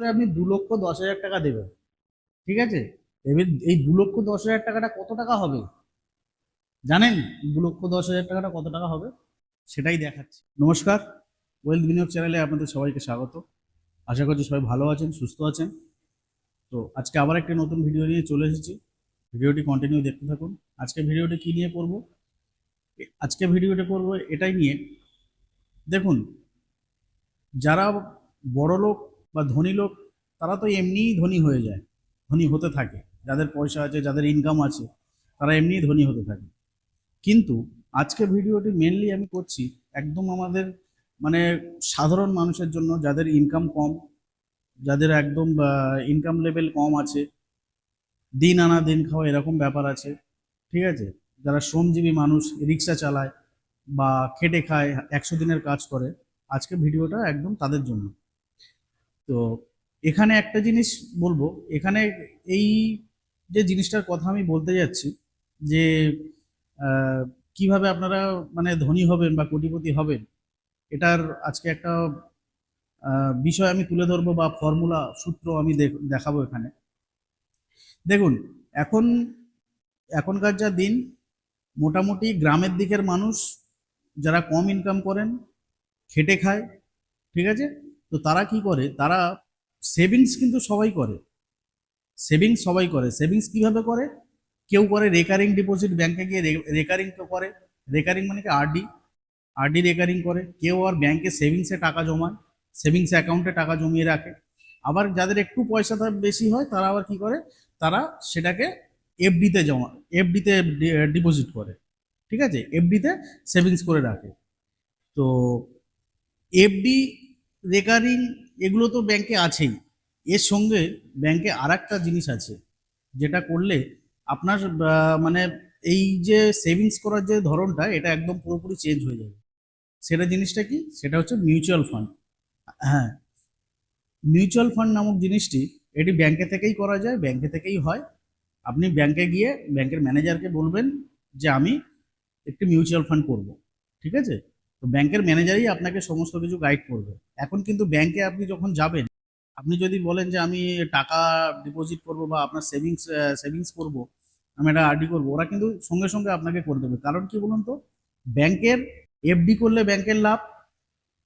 বছরে আপনি 2,10,000 টাকা দেবেন। ঠিক আছে, এবার এই 2,10,000 টাকাটা কত টাকা হবে জানেন? 2,10,000 টাকাটা কত টাকা হবে সেটাই দেখাচ্ছি। নমস্কার, ওয়েলথ বিনিয়োগ চ্যানেলে আপনাদের সবাইকে স্বাগত। আশা করছি সবাই ভালো আছেন, সুস্থ আছেন। তো আজকে আবার একটি নতুন ভিডিও নিয়ে চলে এসেছি। ভিডিওটি কন্টিনিউ দেখতে থাকুন। আজকে ভিডিওটি কি নিয়ে করব? আজকে ভিডিওটা করব এটাই নিয়ে, দেখুন, যারা বড় লোক বা ধনী লোক তারা তো এমনিই ধনী হয়ে যায়, ধনী হতে থাকে। যাদের পয়সা আছে, যাদের ইনকাম আছে, তারা এমনিই ধনী হতে থাকে। কিন্তু আজকে ভিডিওটি মেনলি আমি করছি একদম আমাদের মানে সাধারণ মানুষের জন্য, যাদের ইনকাম কম, যাদের একদম ইনকাম লেভেল কম আছে, দিন আনা দিন খাওয়া এরকম ব্যাপার আছে। ঠিক আছে, যারা শ্রমজীবী মানুষ, রিক্সা চালায় বা খেটে খায়, 100 দিনের কাজ করে, আজকে ভিডিওটা একদম তাদের জন্য। তো এখানে একটা জিনিস বলবো, এখানে এই যে জিনিসটার কথা আমি বলতে যাচ্ছি, যে আহ, কিভাবে আপনারা মানে ধনী হবেন বা কোটিপতি হবেন, এটার আজকে একটা বিষয় আমি তুলে ধরবো বা ফর্মুলা সূত্র আমি দেখাবো এখানে। দেখুন, এখন এখনকার যা দিন, মোটামুটি গ্রামের দিকের মানুষ যারা কম ইনকাম করেন, খেটে খায়, ঠিক আছে, তো তারা কি করে, তারা সেভিংস কিন্তু সবাই করে। সেভিংস কিভাবে করে? কেউ করে রেকারিং ডিপোজিট, ব্যাংকে গিয়ে রেকারিং তো করে। রেকারিং মানে কি আরডি, আরডি রেকারিং করে। কেউ আর ব্যাংকে সেভিংসে টাকা জমায়, সেভিংস অ্যাকাউন্টে টাকা জমিয়ে রাখে। আবার যাদের একটু পয়সা বেশি হয়, তারা আবার কি করে, তারা সেটাকে এফডিতে জমা, এফডিতে ডিপোজিট করে। ঠিক আছে, এফডিতে সেভিংস করে রাখে। তো এফডি, রেকারিং, এগুলো তো ব্যাংকে আছেই। এর সঙ্গে ব্যাংকে আর একটা জিনিস আছে, যেটা করলে আপনার মানে এই যে সেভিংস করার যে ধরনটা, এটা একদম পুরোপুরি চেঞ্জ হয়ে যাবে। সেটা জিনিসটা কি? সেটা হচ্ছে মিউচুয়াল ফান্ড। হ্যাঁ, মিউচুয়াল ফান্ড নামক জিনিসটি, এটি ব্যাংকে থেকেই করা যায়, ব্যাংকে থেকেই হয়। আপনি ব্যাংকে গিয়ে ব্যাংকের ম্যানেজারকে বলবেন যে আমি একটি মিউচুয়াল ফান্ড করব। ঠিক আছে, তো ব্যাংকের ম্যানেজারই আপনাকে সমস্ত কিছু গাইড করবে। এখন কিন্তু ব্যাংকে আপনি যখন যাবেন, আপনি যদি বলেন যে আমি টাকা ডিপোজিট করব বা আপনার সেভিংস করব, আমি একটা আরডি করবো, ওরা কিন্তু সঙ্গে সঙ্গে আপনাকে করে দেবে। কারণ কি বলুন তো, ব্যাংকের এফডি করলে ব্যাংকের লাভ,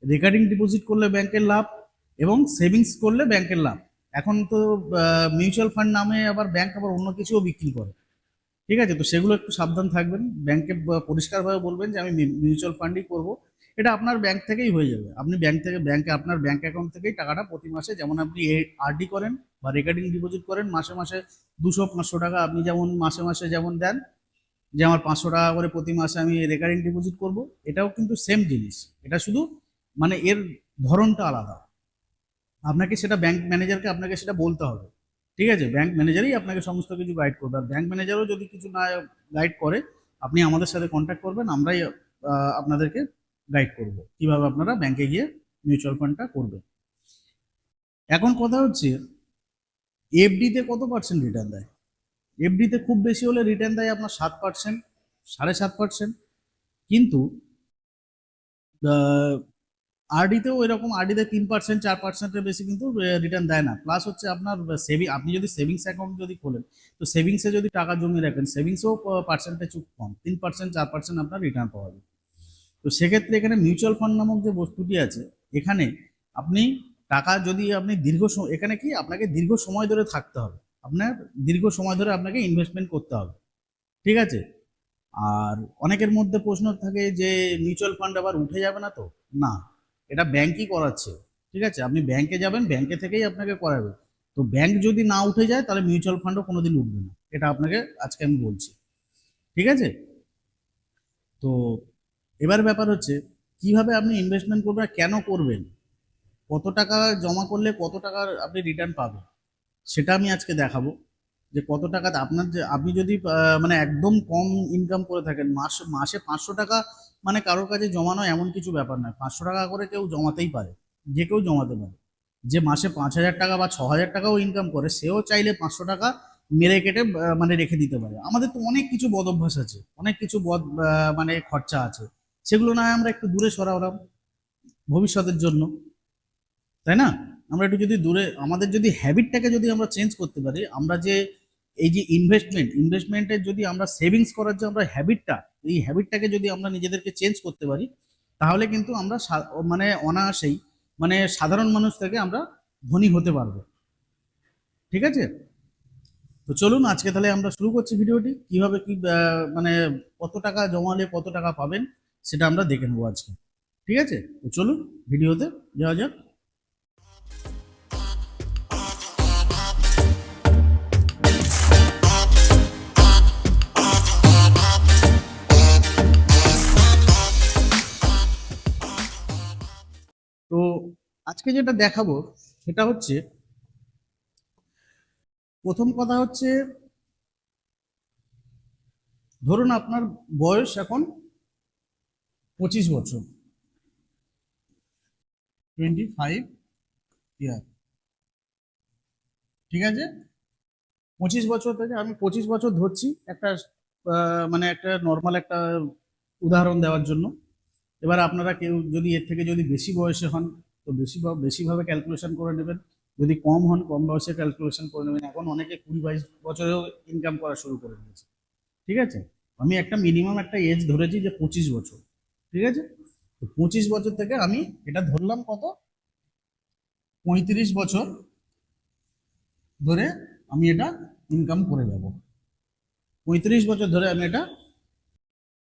রেকারিং ডিপোজিট করলে ব্যাংকের লাভ, এবং সেভিংস করলে ব্যাংকের লাভ। এখন তো মিউচুয়াল ফান্ড নামে আবার ব্যাংক আবার অন্য কিছুও বিক্রি করে। ঠিক আছে, তো সেগুলো একটু সাবধান থাকবেন। ব্যাংকে পরিষ্কারভাবে বলবেন যে আমি মিউচুয়াল ফান্ডই করব। এটা আপনার ব্যাংক থেকেই হয়ে যাবে। আপনি ব্যাংকে আপনার ব্যাংক অ্যাকাউন্ট থেকেই টাকাটা প্রতি মাসে, যেমন আপনি আরডি করেন বা রেকারিং ডিপোজিট করেন, মাসে মাসে 200-500 টাকা আপনি যেমন মাসে মাসে যেমন দেন, যে আমার 500 টাকা করে প্রতি মাসে আমি রেকারিং ডিপোজিট করব, এটাও কিন্তু সেম জিনিস। এটা শুধু মানে এর ধরনটা আলাদা। আপনাকে সেটা ব্যাংক ম্যানেজারকে আপনাকে সেটা বলতে হবে। ঠিক আছে, ব্যাংক ম্যানেজারই আপনাকে সমস্ত কিছু গাইড করবে। আর ব্যাংক ম্যানেজারও যদি কিছু না গাইড করে, আপনি আমাদের সাথে কন্ট্যাক্ট করবেন, আমরাই আপনাদেরকে গাইড করব কিভাবে আপনারা ব্যাংকে গিয়ে মিউচুয়াল ফান্ডটা করবেন। এখন কথা হচ্ছে, এফডিতে কত পার্সেন্ট রিটার্ন দেয়? এফডিতে খুব বেশি হলে রিটার্ন দেয় আপনার 7%, 7.5%। কিন্তু আরডিতেও এরকম, আরডিতে 3%, 4%-এর বেশি কিন্তু রিটার্ন দেয় না। প্লাস হচ্ছে আপনার আপনি যদি সেভিংস অ্যাকাউন্ট যদি খোলেন, তো সেভিংসে যদি টাকা জমিয়ে রাখেন, সেভিংসেও পার্সেন্টেজ কম, 3%, 4% আপনার রিটার্ন পাওয়া যায়। তো সেক্ষেত্রে এখানে মিউচুয়াল ফান্ড নামক যে বস্তুটি আছে, এখানে আপনি টাকা যদি আপনি এখানে কি আপনাকে দীর্ঘ সময় ধরে থাকতে হবে, আপনার দীর্ঘ সময় ধরে আপনাকে ইনভেস্টমেন্ট করতে হবে। ঠিক আছে, আর অনেকের মধ্যে প্রশ্ন থাকে যে মিউচুয়াল ফান্ড আবার উঠে যাবে না তো? না, এটা ব্যাংকই করাচ্ছে। ঠিক আছে, আপনি ব্যাংকে যাবেন, ব্যাংকে থেকেই আপনাকে করাবে। তো ব্যাংক যদি না উঠে যায়, তাহলে মিউচুয়াল ফান্ডও কোনোদিন উঠবে না, এটা আপনাকে আজকে আমি বলছি। ঠিক আছে, তো এবার ব্যাপার হচ্ছে কিভাবে আপনি ইনভেস্টমেন্ট করবেন, কেন করবেন, কত টাকা জমা করলে কত টাকার আপনি রিটার্ন পাবেন, সেটা আমি আজকে দেখাবো। যে কত টাকা আপনার, যে আপনি যদি মানে একদম কম ইনকাম করে থাকেন, মাসে মাসে 500 টাকা মানে কারোর কাছে জমানো এমন কিছু ব্যাপার নয়। 500 টাকা করে কেউ জমাতেই পারে, যে কেউ জমাতে পারে। যে মাসে 5,000 টাকা বা 6,000 টাকাও ইনকাম করে, সেও চাইলে 500 টাকা মেরে কেটে মানে রেখে দিতে পারে। আমাদের তো অনেক কিছু বদ অভ্যাস আছে, অনেক কিছু মানে খরচা আছে, সেগুলো না হয় আমরা একটু দূরে সরালাম ভবিষ্যতের জন্য, তাই না? আমরা একটু যদি দূরে আমাদের যদি হ্যাবিটটাকে যদি আমরা চেঞ্জ করতে পারি, আমরা যে এই যে ইনভেস্টমেন্টের যদি আমরা সেভিংস করার যে আমরা হ্যাবিটটা, এই হ্যাবিটটাকে যদি আমরা নিজেদেরকে চেঞ্জ করতে পারি, তাহলে কিন্তু আমরা মানে অনায়াসেই মানে সাধারণ মানুষ থেকে আমরা ধনী হতে পারবো। ঠিক আছে, তো চলুন আজকে তাহলে আমরা শুরু করছি ভিডিওটি। কিভাবে কি মানে কত টাকা জমালে কত টাকা পাবেন সেটা আমরা দেখে নেবো আজকে। ঠিক আছে, তো চলুন ভিডিওতে যাওয়া যাক। তো আজকে যেটা দেখাবো সেটা হচ্ছে, প্রথম কথা হচ্ছে, ধরুন আপনার বয়স এখন 25 বছর, 25 ইয়ার। ঠিক আছে, 25 বছর থেকে আমি 25 বছর ধরছি একটা মানে একটা নর্মাল একটা উদাহরণ দেওয়ার জন্য। এবার আপনারা কেউ যদি এর থেকে যদি বেশি বয়সে হন তো বেশিভাবে ক্যালকুলেশন করে নেবেন, যদি কম হন কম বয়সে ক্যালকুলেশন করে নেবেন। এখন অনেকে 20-22 বছরেও ইনকাম করা শুরু করে দিয়েছে। ঠিক আছে, আমি একটা মিনিমাম একটা এজ ধরেছি যে 25 বছর। ঠিক আছে, তো 25 বছর থেকে আমি এটা ধরলাম কত, 35 বছর ধরে আমি এটা ইনকাম করে যাব। 35 বছর ধরে আমি এটা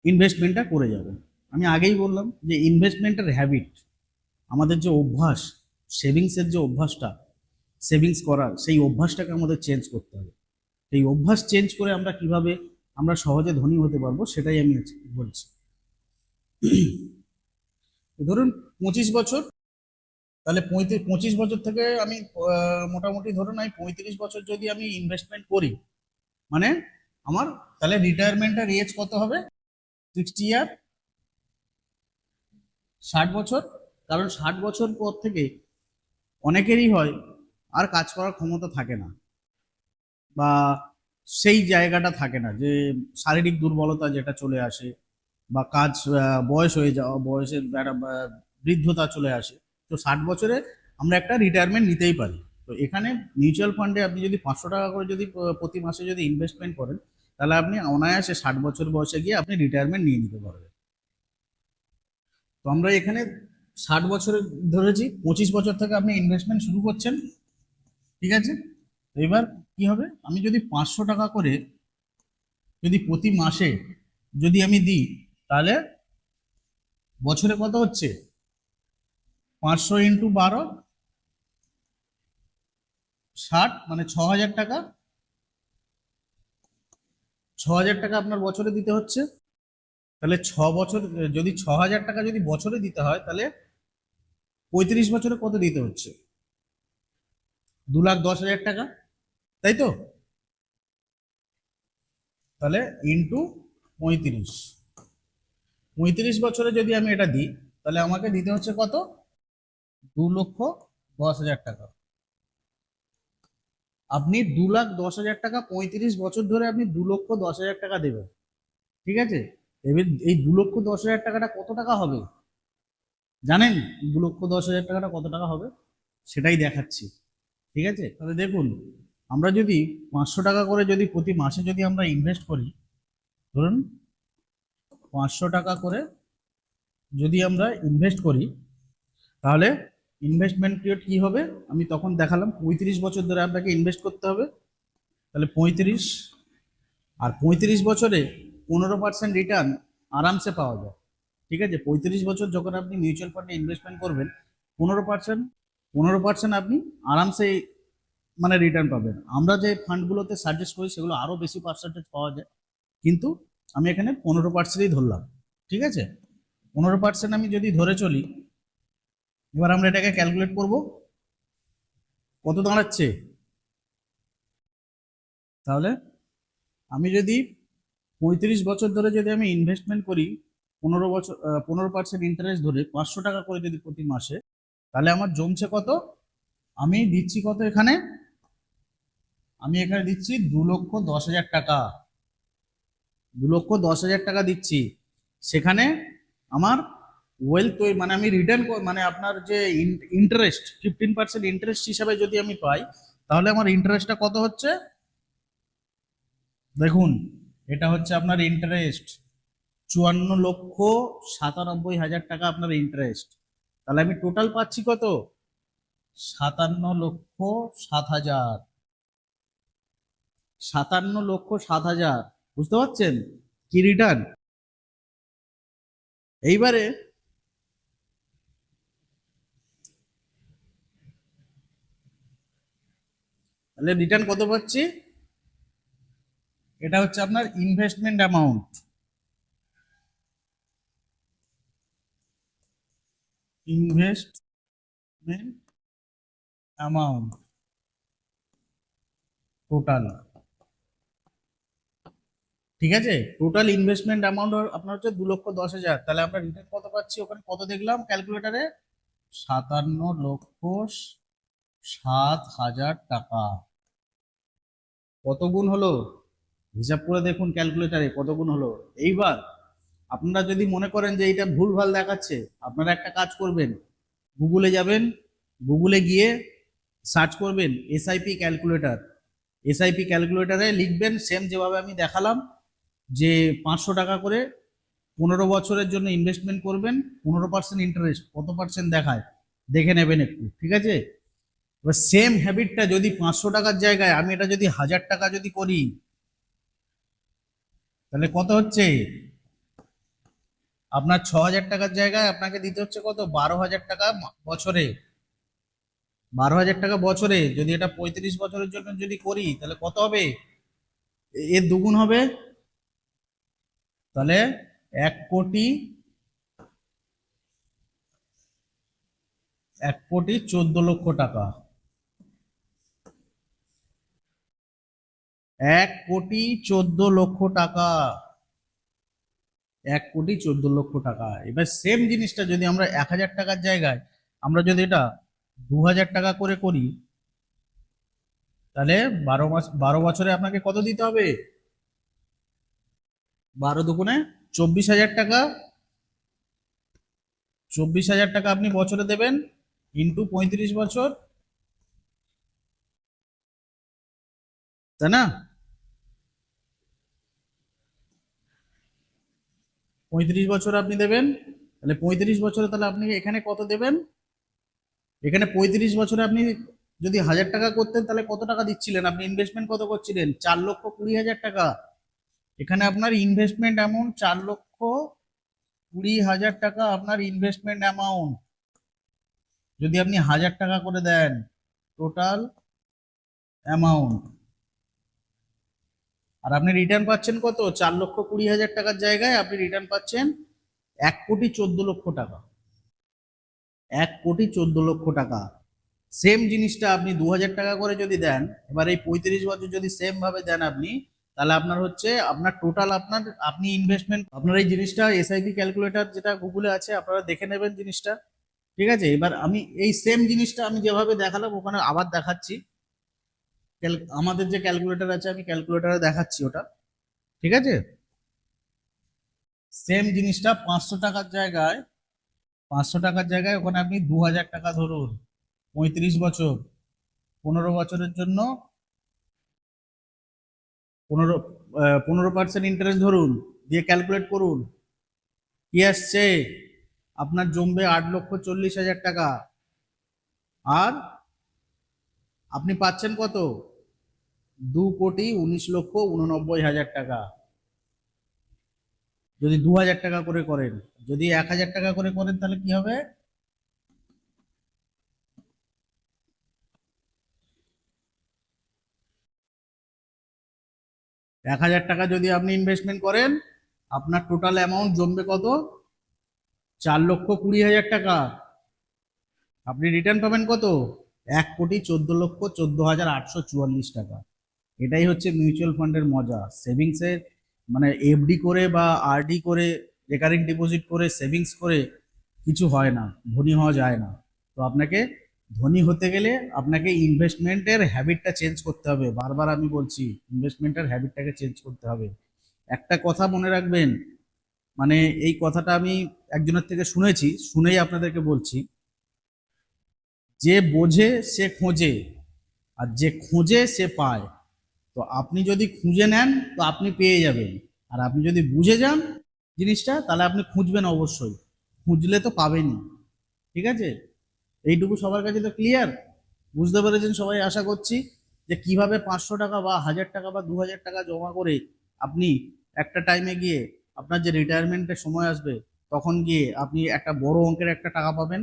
ইনভেস্টমেন্টটা করে যাব। আমি আগেই বললাম যে ইনভেস্টমেন্টের হ্যাবিট, আমাদের যে অভ্যাস, সেভিংসের যে অভ্যাসটা, সেভিংস করার সেই অভ্যাসটাকে আমাদের চেঞ্জ করতে হবে। এই অভ্যাস চেঞ্জ করে আমরা কিভাবে আমরা সহজে ধনী হতে পারবো সেটাই আমি বলছি। ধরুন 25 বছর, তাহলে 25 বছর থেকে আমি মোটামুটি ধরুন আমি 35 বছর যদি আমি ইনভেস্টমেন্ট করি, মানে আমার তাহলে রিটায়ারমেন্টের এজ কত হবে, 60 ইয়ার, 60 বছর। কারণ 60 বছর পর থেকে অনেকেরই হয় আর কাজ করার ক্ষমতা থাকে না, বা সেই জায়গাটা থাকে না, যে শারীরিক দুর্বলতা যেটা চলে আসে, বা কাজ বয়স হয়ে যাওয়া, বয়সের একটা বৃদ্ধতা চলে আসে। তো 60 বছরে আমরা একটা রিটায়ারমেন্ট নিতেই পারি। তো এখানে মিউচুয়াল ফান্ডে আপনি যদি 500 টাকা করে যদি প্রতি মাসে যদি ইনভেস্টমেন্ট করেন, তাহলে আপনি অনায়াসে 60 বছর বয়সে গিয়ে আপনি রিটায়ারমেন্ট নিয়ে নিতে পারবেন। তো আমরা এখানে 60 বছরে ধরেছি, 25 বছর থেকে আপনি ইনভেস্টমেন্ট শুরু করছেন। ঠিক আছে, এবার কি হবে, আমি যদি 500 টাকা করে যদি প্রতি মাসে যদি আমি দিই, তাহলে বছরে কত হচ্ছে, 500 × 12 60, মানে 6,000 টাকা। 6,000 টাকা আপনার বছরে দিতে হচ্ছে। তাহলে 6 বছর, যদি 6,000 টাকা যদি বছরে দিতে হয়, তাহলে 35 বছরে কত দিতে হচ্ছে, 2,10,000 টাকা, তাই তো? তাহলে ইন্টু 35, 35 বছরে যদি আমি এটা দিই, তাহলে আমাকে দিতে হচ্ছে কত, 2,10,000 টাকা। আপনি 2,10,000 টাকা 35 বছর ধরে আপনি 2,10,000 টাকা দেবেন। ঠিক আছে, এবার এই 2,10,000 টাকাটা কত টাকা হবে জানেন? 2,10,000 টাকাটা কত টাকা হবে সেটাই দেখাচ্ছি। ঠিক আছে, তাহলে দেখুন, আমরা যদি 500 টাকা করে যদি প্রতি মাসে যদি আমরা ইনভেস্ট করি, ধরুন 500 টাকা করে যদি আমরা ইনভেস্ট করি, তাহলে ইনভেস্টমেন্ট পিরিয়ড কি হবে আমি তখন দেখালাম, 35 বছর ধরে আপনাকে ইনভেস্ট করতে হবে। তাহলে 35, আর 35 বছরে 15% রিটার্ন আরামসে পাওয়া যায়। ঠিক আছে, 35 বছর যখন আপনি মিউচুয়াল ফান্ডে ইনভেস্টমেন্ট করবেন, 15% 15% আপনি আরামসে মানে রিটার্ন পাবেন। আমরা যে ফান্ডগুলোতে সাজেস্ট করি সেগুলো আরও বেশি পার্সেন্টেজ পাওয়া যায়, কিন্তু আমি এখানে 15%ই ধরলাম। ঠিক আছে, 15% আমি যদি ধরে চলি, এবার আমরা এটাকে ক্যালকুলেট করব, কত দাঁড়াচ্ছে। তাহলে আমি যদি 35 বছর ধরে যদি আমি ইনভেস্টমেন্ট করি, 15 বছর 15% ইন্টারেস্ট ধরে 500 টাকা করে যদি প্রতি মাসে, তাহলে আমার জমছে কত, আমি দিচ্ছি কত এখানে, আমি এখানে দিচ্ছি 2,10,000 টাকা। 2,10,000 টাকা দিচ্ছি, সেখানে আমার ওয়েলথ মানে আমি রিটার্ন মানে আপনার যে ইন্টারেস্ট 15% ইন্টারেস্ট হিসাবে যদি আমি পাই, তাহলে আমার ইন্টারেস্টটা কত হচ্ছে দেখুন, এটা হচ্ছে আপনার ইন্টারেস্ট 54,97,000 টাকা আপনার ইন্টারেস্ট। তাহলে আমি টোটাল পাচ্ছি কত? 57,07,000। 57,07,000, বুঝতে পারছেন কি রিটার্ন? এইবারে তাহলে রিটার্ন কত পাচ্ছি? এটা হচ্ছে আপনার investment amount. Investment amount total, ঠিক আছে? টোটাল ইনভেস্টমেন্ট অ্যামাউন্ট আপনার হচ্ছে 2,10,000। তাহলে আমরা রিটার্ন কত পাচ্ছি? ওখানে কত দেখলাম ক্যালকুলেটারে? 57,07,000 টাকা। কত গুণ হলো হিসাব করে দেখুন ক্যালকুলেটারে কত গুণ হলো। এইবার আপনারা যদি মনে করেন যে এটা ভুলভাল দেখাচ্ছে, আপনারা একটা কাজ করবেন, গুগলে যাবেন, গুগলে গিয়ে সার্চ করবেন এসআইপি ক্যালকুলেটর। এসআইপি ক্যালকুলেটরে লিখবেন সেম যেভাবে আমি দেখালাম, যে 500 টাকা করে 15 বছরের জন্য ইনভেস্টমেন্ট করবেন, 15% ইন্টারেস্ট, কত পার্সেন্ট দেখায় দেখে নেবেন একটু, ঠিক আছে? এবার সেম হ্যাবিটটা যদি 500 টাকার জায়গায় আমি এটা যদি 1000 টাকা যদি করি, তাহলে কত হচ্ছে? আপনার 6,000 টাকার জায়গায় আপনাকে দিতে হচ্ছে কত? 12,000 টাকা বছরে। 12,000 টাকা বছরে যদি এটা 35 বছরের জন্য যদি করি, তাহলে কত হবে? এর দুগুণ হবে। তাহলে 1,14 লক্ষ টাকা। 1,14 লক্ষ টাকা। 1,14 লক্ষ টাকা। এবার সেম জিনিসটা যদি আমরা 1,000 টাকার জায়গায় আমরা যদি এটা 2,000 টাকা করে করি, তাহলে 12 বছরে আপনাকে কত দিতে হবে? 12 দুগুণে 24,000 টাকা। 24,000 টাকা আপনি বছরে দেবেন, ইন্টু 35 বছর, তাই না? 35 বছর আপনি দেবেন। তাহলে 35 বছরে তাহলে আপনি এখানে কত দেবেন? এখানে 35 বছরে আপনি যদি 1,000 টাকা করতেন, তাহলে কত টাকা দিচ্ছিলেন? আপনি ইনভেস্টমেন্ট কত করছিলেন? 4,20,000 টাকা। এখানে আপনার ইনভেস্টমেন্ট অ্যামাউন্ট 4,20,000 টাকা আপনার ইনভেস্টমেন্ট অ্যামাউন্ট। যদি আপনি 1,000 টাকা করে দেন টোটাল অ্যামাউন্ট, আর আপনি রিটার্ন পাচ্ছেন কত? 4,20,000 টাকার জায়গায় আপনি রিটার্ন পাচ্ছেন 1,14 লক্ষ টাকা। 1,14 লক্ষ টাকা। সেম জিনিসটা আপনি 2,000 টাকা করে যদি দেন, এবার এই 35 বছর যদি সেম ভাবে দেন আপনি, তাহলে আপনার হচ্ছে আপনার টোটাল আপনার আপনি ইনভেস্টমেন্ট আপনার এই জিনিসটা এসআইপি ক্যালকুলেটর যেটা গুগলে আছে, আপনারা দেখে নেবেন জিনিসটা, ঠিক আছে? এবার আমি এই সেম জিনিসটা আমি যেভাবে দেখালাম ওখানে আবার দেখাচ্ছি। আমাদের যে ক্যালকুলেটর আছে আমি ক্যালকুলেটরে দেখাচ্ছি ওটা, ঠিক আছে? সেম জিনিসটা 500 টাকার জায়গায় ওখানে আপনি 2,000 টাকা ধরুন, 35 বছর, 15 বছরের জন্য 15 15% ইন্টারেস্ট ধরুন, দিয়ে ক্যালকুলেট করুন কি আসছে। আপনার জমবে 8,40,000 টাকা। আর আপনি পাচ্ছেন কত? 2,19,89,000 টাকা। যদি 2,000 টাকা করে করেন, যদি 1,000 টাকা করে করেন, তাহলে কি হবে? 1,000 টাকা যদি আপনি ইনভেস্টমেন্ট করেন, আপনার টোটাল অ্যামাউন্ট জমবে কত? 4,20,000 টাকা। আপনি রিটার্ন পাবেন কত? 1,14,14,844 টাকা। এটাই হচ্ছে মিউচুয়াল ফান্ডের মজা। সেভিংসের মানে এফডি করে বা আরডি করে, রেকারিং ডিপোজিট করে, সেভিংস করে কিছু হয় না, ধনী হওয়া যায় না। তো আপনাকে ধনী হতে গেলে আপনাকে ইনভেস্টমেন্টের হ্যাবিটটা চেঞ্জ করতে হবে। বারবার আমি বলছি, ইনভেস্টমেন্টের হ্যাবিটটাকে চেঞ্জ করতে হবে। একটা কথা মনে রাখবেন, মানে এই কথাটা আমি একজনের থেকে শুনেছি, শুনেই আপনাদেরকে বলছি, যে বোঝে সে খোঁজে আর যে খোঁজে সে পায়। তো আপনি যদি খুঁজে নেন তো আপনি পেয়ে যাবেন, আর আপনি যদি বুঝে যান জিনিসটা তাহলে আপনি খুঁজবেন অবশ্যই, খুঁজলে তো পাবেনই। ঠিক আছে, এইটুকু সবার কাছে তো ক্লিয়ার, বুঝতে পেরেছেন সবাই আশা করছি, যে কিভাবে 500 টাকা বা 1000 টাকা বা 2000 টাকা জমা করে আপনি একটা টাইমে গিয়ে আপনার যে রিটায়ারমেন্টের সময় আসবে তখন গিয়ে আপনি একটা বড় অঙ্কের একটা টাকা পাবেন।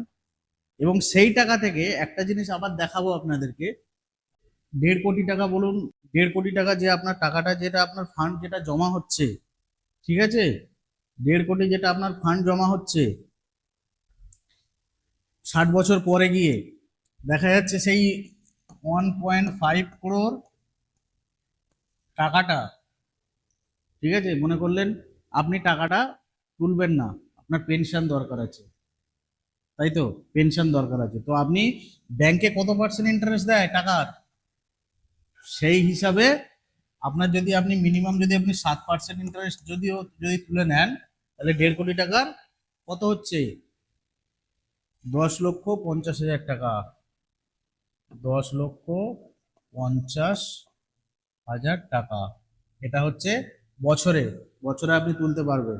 এবং সেই টাকা থেকে একটা জিনিস আবার দেখাবো আপনাদেরকে, 1.5 কোটি টাকা বলুন, 1.5 কোটি টাকা যে আপনার টাকাটা যেটা আপনার ফান্ড যেটা জমা হচ্ছে, ঠিক আছে, 1.5 কোটি যেটা আপনার ফান্ড জমা হচ্ছে, 60 বছর পরে গিয়ে দেখা যাচ্ছে সেই 1.5 crore টাকাটা, ঠিক আছে, মনে করলেন আপনি টাকাটা তুলবেন না, আপনার পেনশন দরকার আছে, তাই তো, পেনশন দরকার আছে, তো আপনি ব্যাংকে কত পার্সেন্ট ইন্টারেস্ট দেয় টাকার, সেই হিসাবে আপনার যদি আপনি মিনিমাম যদি আপনি 7% ইন্টারেস্ট যদিও যদি তুলে নেন, তাহলে 1.5 কোটি টাকার কত হচ্ছে, 10,50,000 টাকা, 10,50,000 টাকা, এটা হচ্ছে বছরে, বছরে আপনি তুলতে পারবেন।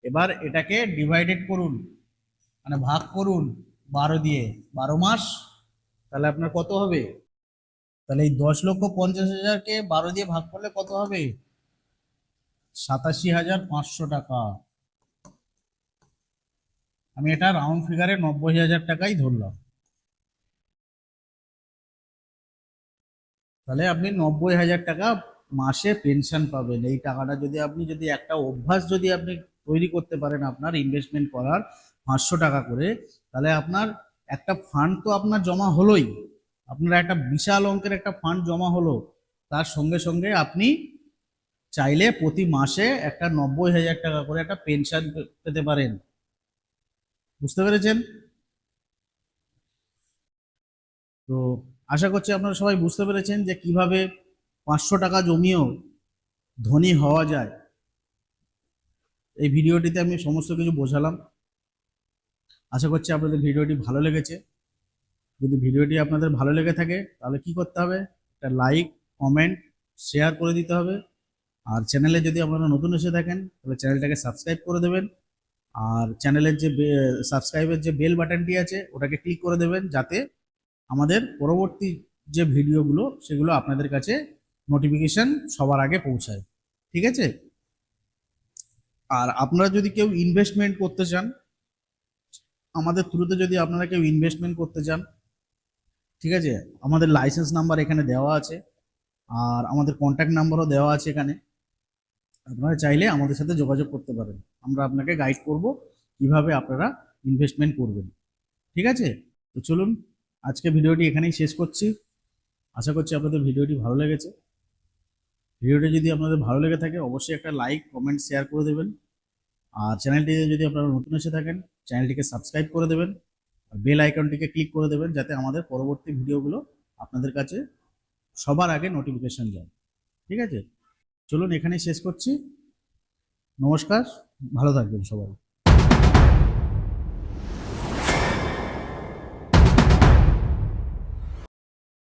এবার এটাকে ডিভাইডেড করুন, মানে ভাগ করুন 12 দিয়ে, 12 মাস, তাহলে আপনার কত হবে, তাহলে এই 10,50,000-কে 12 দিয়ে ভাগ করলে কত হবে, 87,500 টাকা। আমি এটা রাউন্ড ফিগারে 90,000 টাকাই ধরলাম, তাহলে আপনি 90,000 টাকা মাসে পেনশন পাবেন। এই টাকাটা যদি আপনি যদি একটা অভ্যাস যদি আপনি তৈরি করতে পারেন আপনার ইনভেস্টমেন্ট করার 500 টাকা করে, তাহলে আপনার একটা ফান্ড তো আপনার জমা হলোই, আপনার একটা বিশাল অঙ্কের একটা ফান্ড জমা হলো, তার সঙ্গে সঙ্গে আপনি চাইলে প্রতি মাসে একটা 90,000 টাকা করে একটা পেনশন পেতে পারেন। বুঝতে পেরেছেন? তো আশা করছি আপনারা সবাই বুঝতে পেরেছেন যে কিভাবে 500 টাকা জমিয়েও ধনী হওয়া যায়। এই ভিডিওটিতে আমি সমস্ত কিছু বোঝালাম। আশা করছি আপনাদের ভিডিওটি ভালো লেগেছে। যদি ভিডিওটি আপনাদের ভালো লেগে থাকে তাহলে কি করতে হবে, একটা লাইক, কমেন্ট, শেয়ার করে দিতে হবে। আর চ্যানেলে যদি আপনারা নতুন এসে থাকেন তাহলে চ্যানেলটাকে সাবস্ক্রাইব করে দেবেন। আর চ্যানেলের যে সাবস্ক্রাইবের যে বেল বাটনটি আছে ওটাকে ক্লিক করে দেবেন, যাতে আমাদের পরবর্তী যে ভিডিওগুলো সেগুলো আপনাদের কাছে নোটিফিকেশন সবার আগে পৌঁছায়। ঠিক আছে? আর আপনারা যদি কেউ ইনভেস্টমেন্ট করতে চান, আমাদের থ্রুতে যদি আপনারা কেউ ইনভেস্টমেন্ট করতে চান, ঠিক আছে, আমাদের লাইসেন্স নাম্বার এখানে দেওয়া আছে, আর আমাদের কন্ট্যাক্ট নাম্বারও দেওয়া আছে এখানে। আপনারা চাইলে আমাদের সাথে যোগাযোগ করতে পারেন, আমরা আপনাকে গাইড করব কিভাবে আপনারা ইনভেস্টমেন্ট করবেন। ঠিক আছে? তো চলুন, আজকে ভিডিওটি এখানেই শেষ করছি। আশা করছি আপনাদের ভিডিওটি ভালো লেগেছে। ভিডিওটি যদি আপনাদের ভালো লেগে থাকে অবশ্যই একটা লাইক, কমেন্ট, শেয়ার করে দেবেন। আর চ্যানেলটিতে যদি আপনারা নতুন এসে থাকেন চ্যানেলটিকে সাবস্ক্রাইব করে দেবেন, আর বেল আইকনটিকে ক্লিক করে দেবেন, যাতে আমাদের পরবর্তী ভিডিওগুলো আপনাদের কাছে সবার আগে নোটিফিকেশন যায়। ঠিক আছে? চলুন এখানেই শেষ করছি। নমস্কার, ভালো থাকবেন সবাই।